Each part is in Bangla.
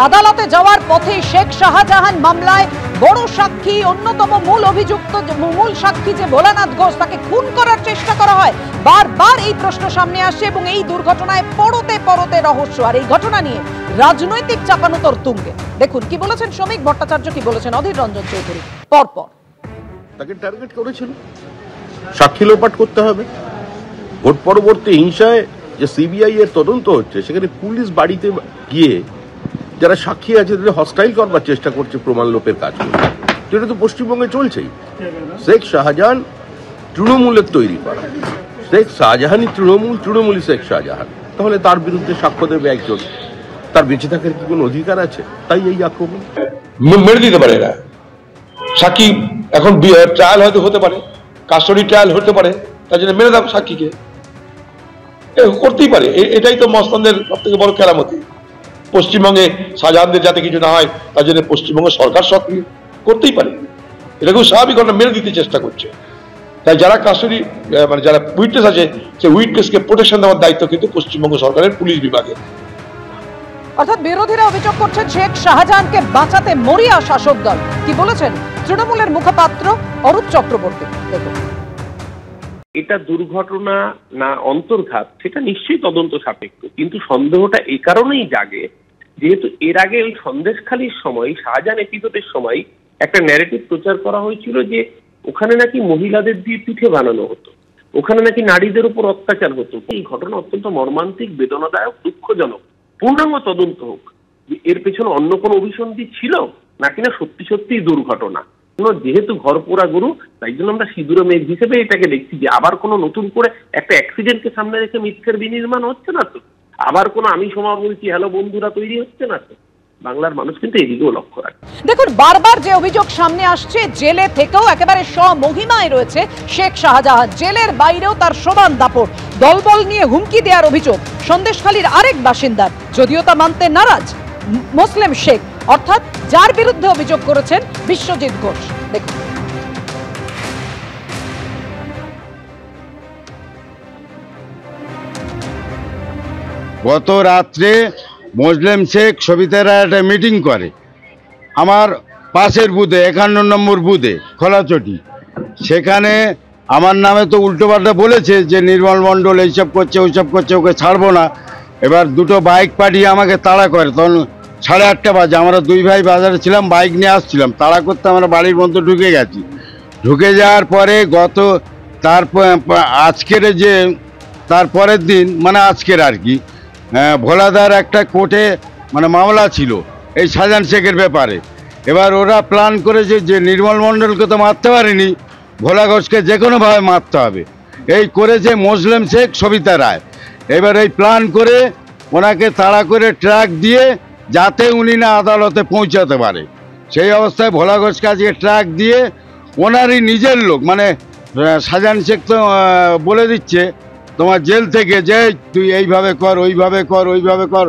আদালতে যাওয়ার পথে শেখ শাহজাহান মামলায় বড় সাক্ষী, অন্যতম মূল অভিযুক্ত, মূল সাক্ষী যে ভোলানাথ ঘোষ, তাকে খুন করার চেষ্টা করা হয়। বারবার এই প্রশ্ন সামনে আসে এবং এই দুর্ঘটনায় পরতে পরতে রহস্য। আর এই ঘটনা নিয়ে রাজনৈতিক চাপানোতর তুঙ্গে। দেখুন কি বলেছেন শ্রমিক ভট্টাচার্য, কি বলেছেন অধীর রঞ্জন চৌধুরী। পরপর তাকে টার্গেট করেছিল, সাক্ষী লোপাট করতে হবে। ভোট পরবর্তী হিংসায় যে সিবিআই এর তদন্ত হচ্ছে, সেখানে পুলিশ বাড়িতে গিয়ে যারা সাক্ষী আছে তাদের হস্টাইল করবার চেষ্টা করছে, প্রমাণ লোপের কাজ করছে। যেটা তো পশ্চিমবঙ্গে চলছেই। শেখ শাহজাহান তৃণমূলের তৈরি করা, শেখ শাহজাহানই তৃণমূলই শেখ শাহজাহান। তাহলে তার বিরুদ্ধে সাক্ষ্য দেবে একজন, তার বেঁচে থাকার কি কোনো অধিকার আছে? তাই এই আক্রমণ মেরে দিতে পারে এরা। সাক্ষী এখন ট্রায়াল হয়তো হতে পারে, কাস্টডি ট্রায়াল হতে পারে, তার জন্য মেরে দাও সাক্ষীকে, করতেই পারে। এটাই তো মস্তানদের সব থেকে বড় কেরামতি। পশ্চিমবঙ্গে শাহজাহানদের যাতে কিছু না হয় তার জন্য পশ্চিমবঙ্গ সরকার সক্রিয়, করতেই পারে। এটা খুব স্বাভাবিক ঘটনা, মেরে দিতে চেষ্টা করছে। তাই যারা কাস্টডি মানে যারা উইটনেস আছে, সেই উইটনেসকে প্রোটেকশন দেওয়ার দায়িত্ব কিন্তু পশ্চিমবঙ্গ সরকারের পুলিশ বিভাগের। অর্থাৎ বিরোধীরা অভিযোগ করছেন শেখ শাহজাহানকে বাঁচাতে মরিয়া শাসক দল। কি বলেছেন তৃণমূলের মুখপাত্র অরূপ চক্রবর্তী। দেখুন, এটা দুর্ঘটনা না অন্তর্ঘাত সেটা নিশ্চয়ই তদন্ত সাপেক্ষ, কিন্তু সন্দেহটা এই কারণেই জাগে যেহেতু এর আগে ওই সন্দেশখালির সময়, শাহজাহান এপিসোডের সময় একটা ন্যারেটিভ প্রচার করা হয়েছিল যে ওখানে নাকি মহিলাদের দিয়ে পিঠে বানানো হতো, ওখানে নাকি নারীদের উপর অত্যাচার হতো। এই ঘটনা অত্যন্ত মর্মান্তিক, বেদনাদায়ক, দুঃখজনক। পূর্ণাঙ্গ তদন্ত হোক এর পেছনে অন্য কোনো অভিসন্ধি ছিল নাকি না সত্যি সত্যি দুর্ঘটনা। যেহেতু ঘর পোড়া গরু, তাই জন্য আমরা সিঁদুরে মেঘ হিসেবে এটাকে দেখছি যে আবার কোনো নতুন করে একটা অ্যাক্সিডেন্টকে সামনে রেখে মিথ্যের বিনির্মাণ হচ্ছে না তো, আবার কোনো আমি সময় বলছি হ্যালো বন্ধুরা তৈরি হচ্ছে না তো। বাংলার মানুষ কিন্তু এদিকেও লক্ষ্য রাখে। দেখুন, বারবার যে অভিযোগ সামনে আসছে, জেলে থেকেও একেবারে স্বমহিমায় রয়েছে শেখ শাহজাহান, জেলের বাইরেও তার সমান দাপট। দলবল নিয়ে হুমকি দেওয়ার অভিযোগ সন্দেশখালীর আরেক বাসিন্দার, যদিও তা মানতে নারাজ মুসলিম শেখ, অর্থাৎ যার বিরুদ্ধে অভিযোগ করেছেন বিশ্বজিৎ ঘোষ। দেখুন, গত রাত্রে মুসলিম শেখ সবিতারা একটা মিটিং করে আমার পাশের বুথে, 51 নম্বর বুথে খোলাচটি। সেখানে আমার নামে তো উল্টোপাল্টা বলেছে যে নির্মল মণ্ডল এইসব করছে ওইসব করছে, ওকে ছাড়বো না। এবার দুটো বাইক পাঠিয়ে আমাকে তাড়া করে। তখন 8:30 বাজে, আমরা দুই ভাই বাজারে ছিলাম, বাইক নিয়ে আসছিলাম। তাড়া করতে আমরা বাড়ির মধ্যে ঢুকে গেছি। ঢুকে যাওয়ার পরে আজকের যে তারপরের দিন মানে আজকের আর কি, ভোলাদার একটা কোর্টে মানে মামলা ছিল এই শাহজাহান শেখের ব্যাপারে। এবার ওরা প্ল্যান করেছে যে নির্মল মণ্ডলকে তো মারতে পারেনি, ভোলা ঘোষকে যে কোনোভাবে মারতে হবে, এই করেছে মুসলিম শেখ সবিতা রায়। এবার এই প্ল্যান করে ওনাকে তাড়া করে ট্রাক দিয়ে যাতে উনি না আদালতে পৌঁছাতে পারে, সেই অবস্থায় ভোলা ঘোষকে আজকে ট্রাক দিয়ে ওনারই নিজের লোক মানে শাহজাহান শেখ তো বলে দিচ্ছে তোমার জেল থেকে যে তুই এইভাবে কর ওইভাবে কর ওইভাবে কর,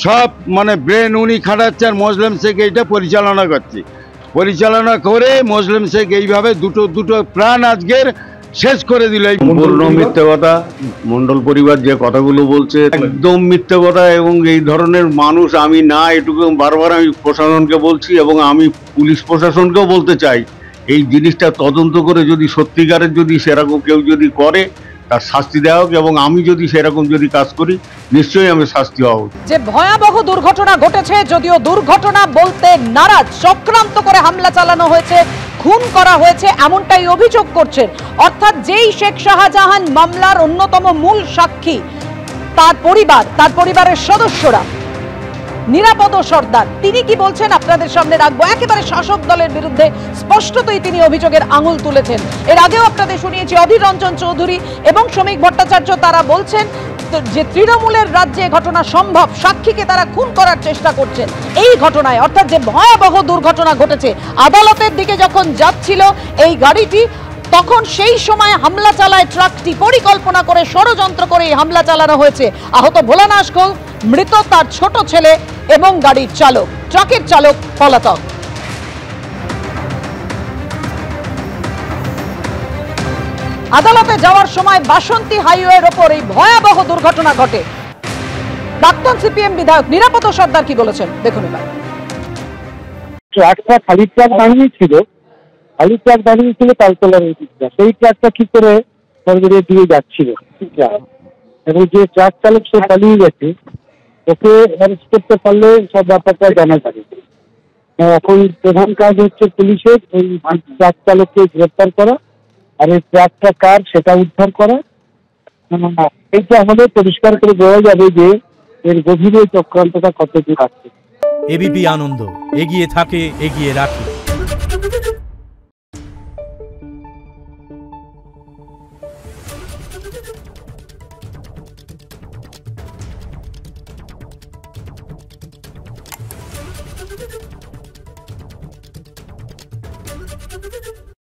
সব মানে ব্রেন উনি খাটাচ্ছে। আর মুসলিম শেখ এইটা পরিচালনা করছে, পরিচালনা করে মুসলিম শেখ এইভাবে দুটো প্রাণ আজকের শেষ করে দিল। পূর্ণ মিথ্যে কথা। মণ্ডল পরিবার যে কথাগুলো বলছে একদম মিথ্যে কথা, এবং এই ধরনের মানুষ আমি না, এটুকু বারবার আমি প্রশাসনকে বলছি এবং আমি পুলিশ প্রশাসনকেও বলতে চাই, এই জিনিসটা তদন্ত করে যদি সত্যিকারের যদি সেরকম কেউ যদি করে তার শাস্তি দেওয়া হোক, এবং আমি যদি সেরকম যদি কাজ করি নিশ্চয়ই আমি শাস্তি হওয়া উচিত। যে ভয়াবহ দুর্ঘটনা ঘটেছে, যদিও দুর্ঘটনা বলতে নারাজ, চক্রান্ত করে হামলা চালানো হয়েছে, খুন করা হয়েছে, এমনটাই অভিযোগ করছেন। অর্থাৎ যেই শেখ শাহজাহান মামলার অন্যতম মূল সাক্ষী, তার পরিবারের সদস্যরা, নিরাপদ সর্দার, তিনি কি বলছেন আপনাদের সামনে রাখবো। একেবারে শাসক দলের বিরুদ্ধে স্পষ্টতই তিনি অভিযোগের আঙুল তুলেছেন। এর আগেও আপনাদের শুনিয়েছি অধীর রঞ্জন চৌধুরী এবং শ্রমিক ভট্টাচার্য, তারা বলছেন যে তৃণমূলের রাজ্যে ঘটনা সম্ভব, সাক্ষীকে তারা খুন করার চেষ্টা করছেন। এই ঘটনায় অর্থাৎ যে ভয়াবহ দুর্ঘটনা ঘটেছে, আদালতের দিকে যখন যাচ্ছিল এই গাড়িটি, তখন সেই সময় হামলা চালায় ট্রাকটি, পরিকল্পনা করে ষড়যন্ত্র করে হামলা চালানো হয়েছে। আহত ভোলানাথ ঘোষ, মৃত তার ছোট ছেলে এবং গাড়ির চালক, ট্রাকের চালক পলাতক। আদালতে যাওয়ার সময় বাসন্তী হাইওয়ের ওপর এই ভয়াবহ দুর্ঘটনা ঘটে। প্রাক্তন সিপিএম বিধায়ক নিরাপদ সর্দার কি বলেছেন দেখুন এবার। ট্রাকটা খালি ট্রাক দাঁড়িয়েছিল, তালতলার সেই ট্রাকটা কি করে সরকারের দিয়ে যাচ্ছিল এবং যে ট্রাক চালক সে পালিয়ে গেছে, ওকে অ্যারেস্ট করতে পারলে সব ব্যাপারটা জানা যাবে। এখন প্রধান কাজ হচ্ছে পুলিশের এই ট্রাক চালককে গ্রেপ্তার করা, আর এই ট্রাকটা কার সেটা উদ্ধার করা। এইটা হলে পরিষ্কার করে বোঝা যাবে যে এর গভীরে চক্রান্তটা কতদূর আছে। এবিপি আনন্দ, এগিয়ে থাকে, এগিয়ে রাখে।